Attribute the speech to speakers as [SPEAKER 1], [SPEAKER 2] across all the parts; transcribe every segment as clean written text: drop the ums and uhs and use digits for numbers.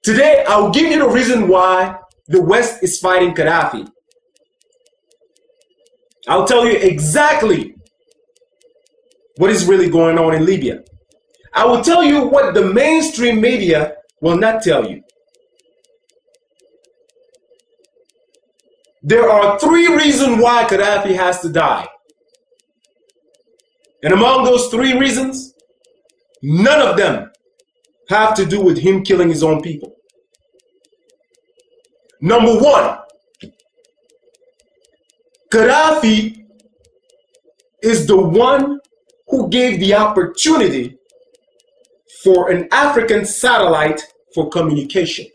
[SPEAKER 1] Today, I'll give you the reason why the West is fighting Gaddafi. I'll tell you exactly what is really going on in Libya. I will tell you what the mainstream media will not tell you. There are 3 reasons why Gaddafi has to die. And among those 3 reasons, none of them have to do with him killing his own people. Number 1, Gaddafi is the one who gave the opportunity for an African satellite for communication.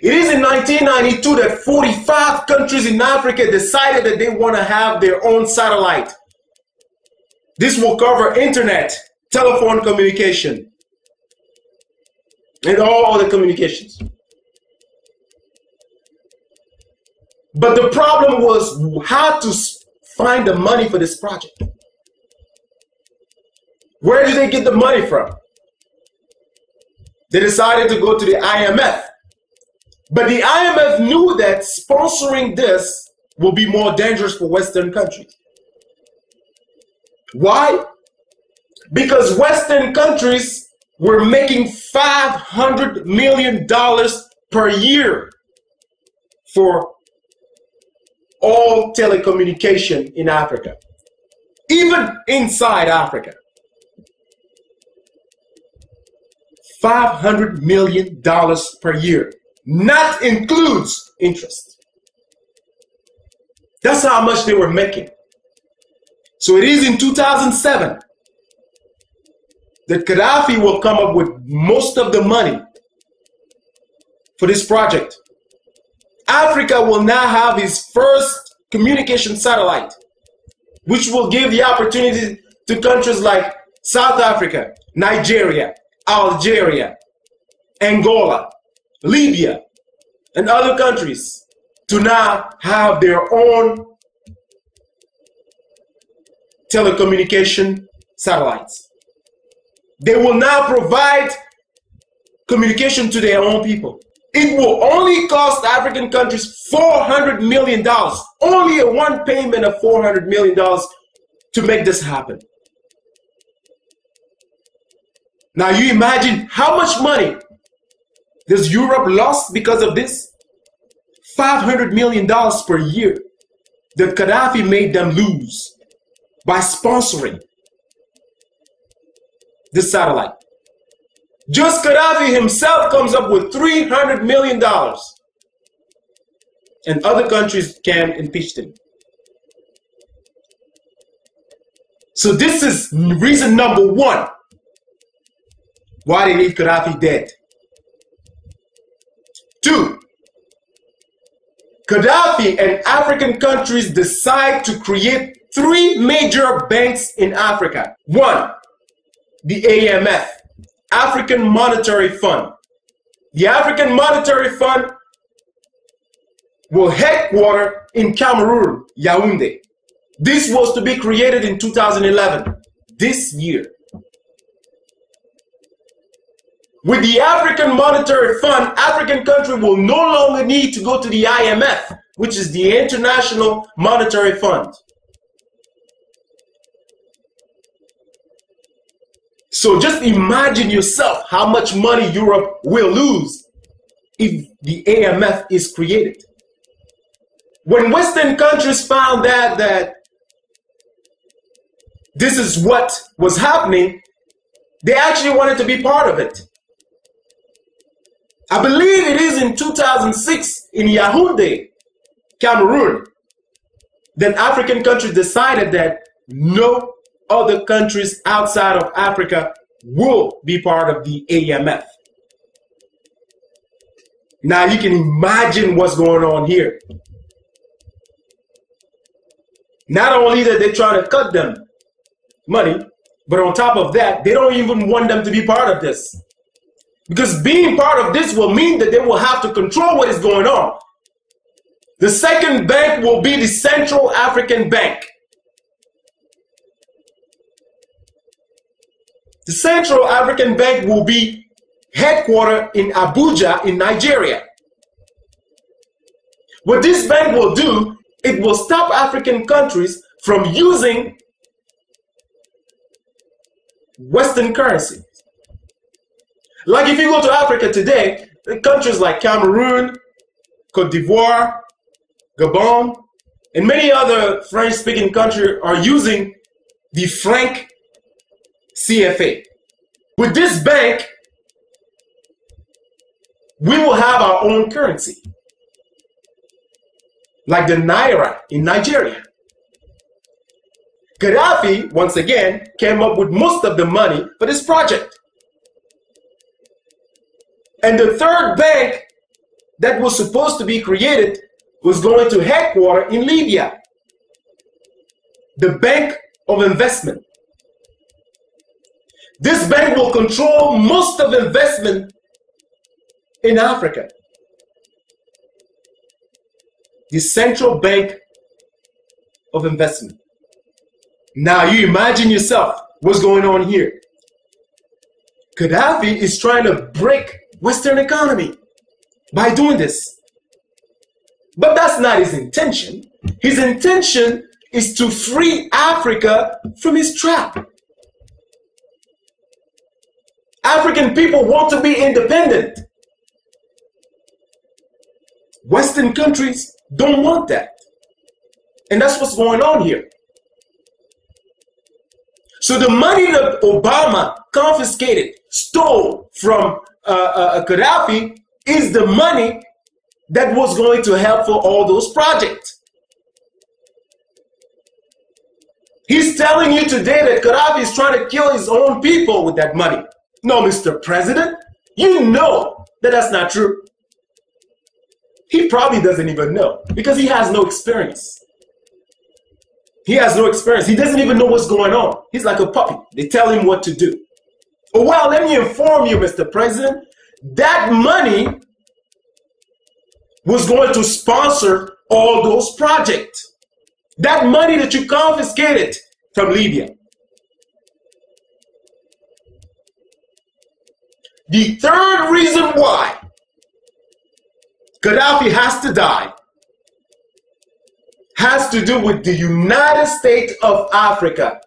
[SPEAKER 1] It is in 1992 that 45 countries in Africa decided that they want to have their own satellite. This will cover internet, telephone communication, and all other communications. But the problem was how to find the money for this project. Where did they get the money from? They decided to go to the IMF. But the IMF knew that sponsoring this will be more dangerous for Western countries. Why? Because Western countries were making $500 million per year for all telecommunication in Africa, even inside Africa. $500 million per year. Not includes interest. That's how much they were making. So it is in 2007 that Gaddafi will come up with most of the money for this project. Africa will now have his first communication satellite, which will give the opportunity to countries like South Africa, Nigeria, Algeria, Angola, Libya, and other countries to now have their own telecommunication satellites. They will now provide communication to their own people. It will only cost African countries $400 million, only a one payment of $400 million to make this happen. Now you imagine how much money does Europe lost because of this? $500 million per year that Gaddafi made them lose by sponsoring this satellite. Just Gaddafi himself comes up with $300 million, and other countries can impeach them. So this is reason number 1 why they need Gaddafi dead. 2, Gaddafi and African countries decide to create 3 major banks in Africa. 1, the AMF, African Monetary Fund. The African Monetary Fund will headquarter in Cameroon, Yaoundé. This was to be created in 2011, this year. With the African Monetary Fund, African countries will no longer need to go to the IMF, which is the International Monetary Fund. So just imagine yourself how much money Europe will lose if the AMF is created. When Western countries found out that this is what was happening, they actually wanted to be part of it. I believe it is in 2006 in Yaoundé, Cameroon, that African countries decided that no other countries outside of Africa will be part of the AMF. Now you can imagine what's going on here. Not only that they're trying to cut them money, but on top of that, they don't even want them to be part of this. Because being part of this will mean that they will have to control what is going on. The second bank will be the Central African Bank. The Central African Bank will be headquartered in Abuja in Nigeria. What this bank will do, it will stop African countries from using Western currency. Like if you go to Africa today, countries like Cameroon, Cote d'Ivoire, Gabon, and many other French-speaking countries are using the franc CFA. With this bank, we will have our own currency, like the Naira in Nigeria. Gaddafi, once again, came up with most of the money for this project. And the third bank that was supposed to be created was going to headquarter in Libya, the Bank of Investment. This bank will control most of investment in Africa. The Central Bank of Investment. Now you imagine yourself what's going on here. Gaddafi is trying to break Western economy by doing this. But that's not his intention. His intention is to free Africa from his trap. African people want to be independent. Western countries don't want that. And that's what's going on here. So the money that Obama confiscated, stole from Gaddafi is the money that was going to help for all those projects. He's telling you today that Gaddafi is trying to kill his own people with that money. No, Mr. President, you know that that's not true. He probably doesn't even know because he has no experience. He has no experience. He doesn't even know what's going on. He's like a puppy. They tell him what to do. Oh, well, let me inform you, Mr. President, that money was going to sponsor all those projects. That money that you confiscated from Libya. The third reason why Gaddafi has to die has to do with the United States of Africa.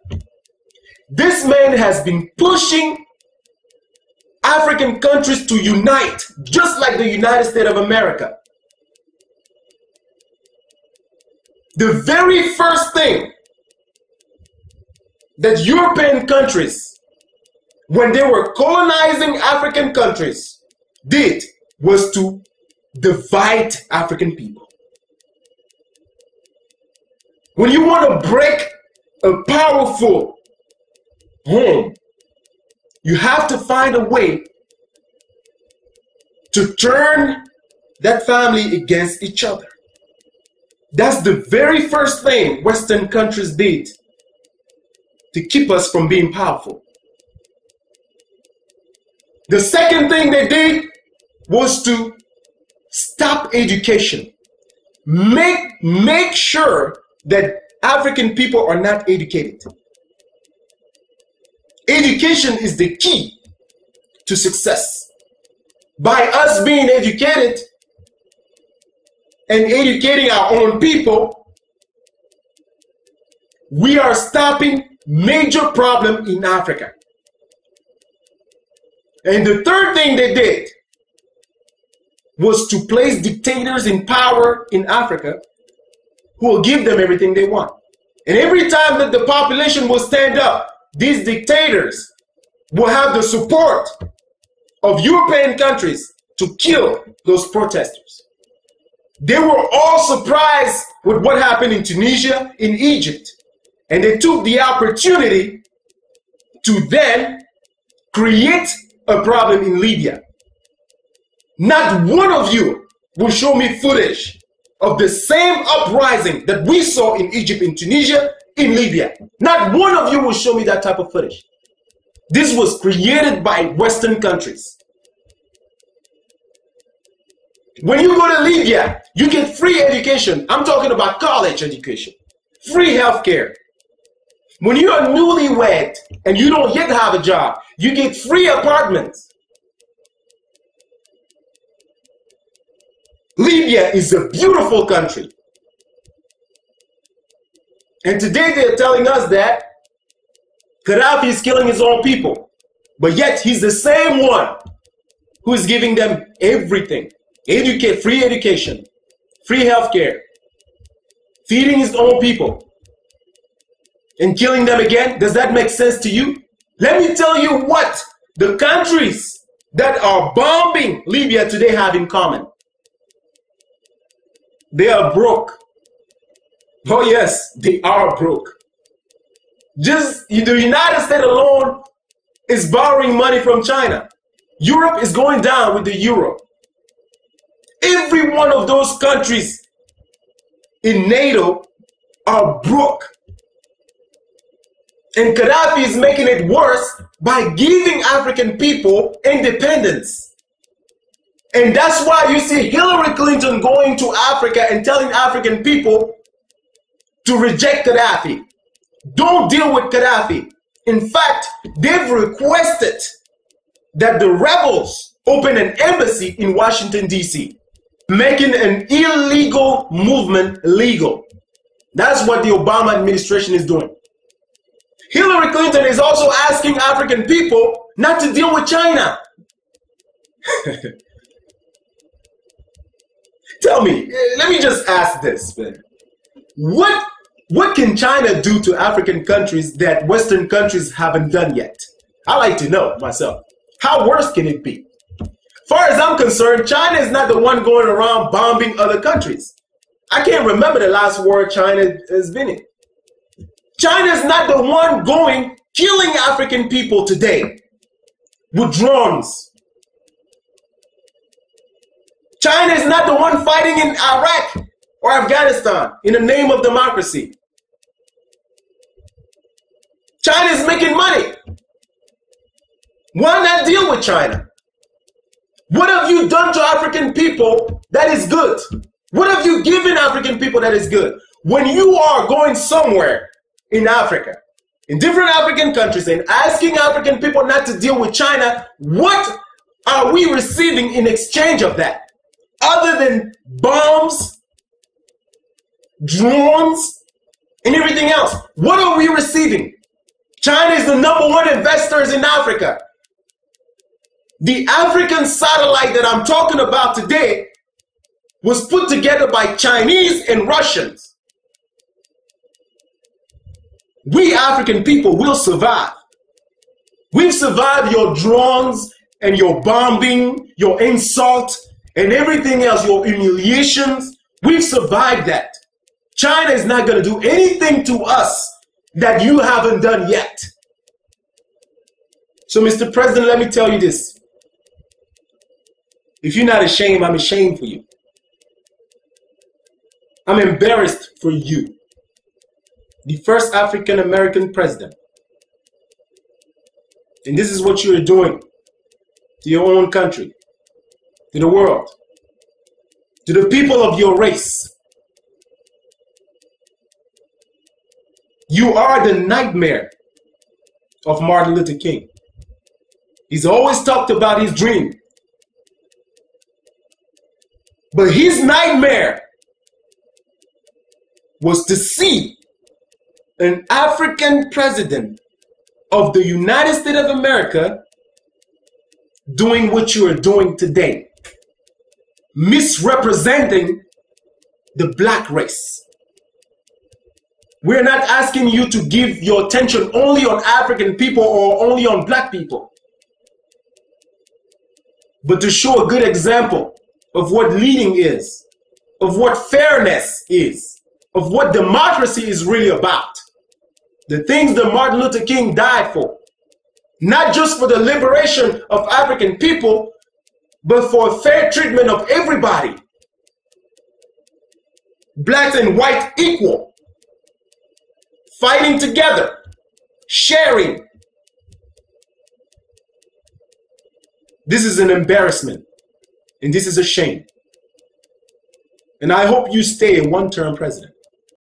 [SPEAKER 1] This man has been pushing African countries to unite, just like the United States of America. The very first thing that European countries, when they were colonizing African countries, did was to divide African people. When you want to break a powerful home, you have to find a way to turn that family against each other. That's the very first thing Western countries did to keep us from being powerful. The second thing they did was to stop education. Make sure that African people are not educated. Education is the key to success. By us being educated and educating our own people, we are stopping major problems in Africa. And the third thing they did was to place dictators in power in Africa who will give them everything they want. And every time that the population will stand up, these dictators will have the support of European countries to kill those protesters. They were all surprised with what happened in Tunisia, in Egypt. And they took the opportunity to then create a problem in Libya. Not one of you will show me footage of the same uprising that we saw in Egypt, in Tunisia, in Libya. Not one of you will show me that type of footage. This was created by Western countries. When you go to Libya, you get free education. I'm talking about college education, free healthcare. When you are newlywed and you don't yet have a job, you get free apartments. Libya is a beautiful country. And today they're telling us that Gaddafi is killing his own people. But yet he's the same one who is giving them everything. Free education, free healthcare, feeding his own people, and killing them again. Does that make sense to you? Let me tell you what the countries that are bombing Libya today have in common. They are broke. Oh yes, they are broke. Just the United States alone is borrowing money from China. Europe is going down with the euro. Every one of those countries in NATO are broke. And Gaddafi is making it worse by giving African people independence. And that's why you see Hillary Clinton going to Africa and telling African people to reject Gaddafi. Don't deal with Gaddafi. In fact, they've requested that the rebels open an embassy in Washington, D.C., making an illegal movement legal. That's what the Obama administration is doing. Hillary Clinton is also asking African people not to deal with China. Tell me, let me just ask this, man. What can China do to African countries that Western countries haven't done yet? I like to know myself. How worse can it be? Far as I'm concerned, China is not the one going around bombing other countries. I can't remember the last war China has been in. China is not the one killing African people today with drones. China is not the one fighting in Iraq or Afghanistan in the name of democracy. China is making money. Why not deal with China? What have you done to African people that is good? What have you given African people that is good? When you are going somewhere in Africa, in different African countries, and asking African people not to deal with China, what are we receiving in exchange of that? Other than bombs, drones, and everything else. What are we receiving? China is the #1 investors in Africa. The African satellite that I'm talking about today was put together by Chinese and Russians. We African people will survive. We've survived your drones and your bombing, your insult, and everything else, your humiliations. We've survived that. China is not going to do anything to us that you haven't done yet. So, Mr. President, let me tell you this. If you're not ashamed, I'm ashamed for you. I'm embarrassed for you. The first African American president. And this is what you're doing to your own country, to the world, to the people of your race. You are the nightmare of Martin Luther King. He's always talked about his dream. But his nightmare was to see an African president of the United States of America doing what you are doing today, misrepresenting the black race. We're not asking you to give your attention only on African people or only on black people, but to show a good example of what leading is, of what fairness is, of what democracy is really about. The things that Martin Luther King died for. Not just for the liberation of African people, but for fair treatment of everybody. Blacks and white equal. Fighting together. Sharing. This is an embarrassment. And this is a shame. And I hope you stay a one-term president.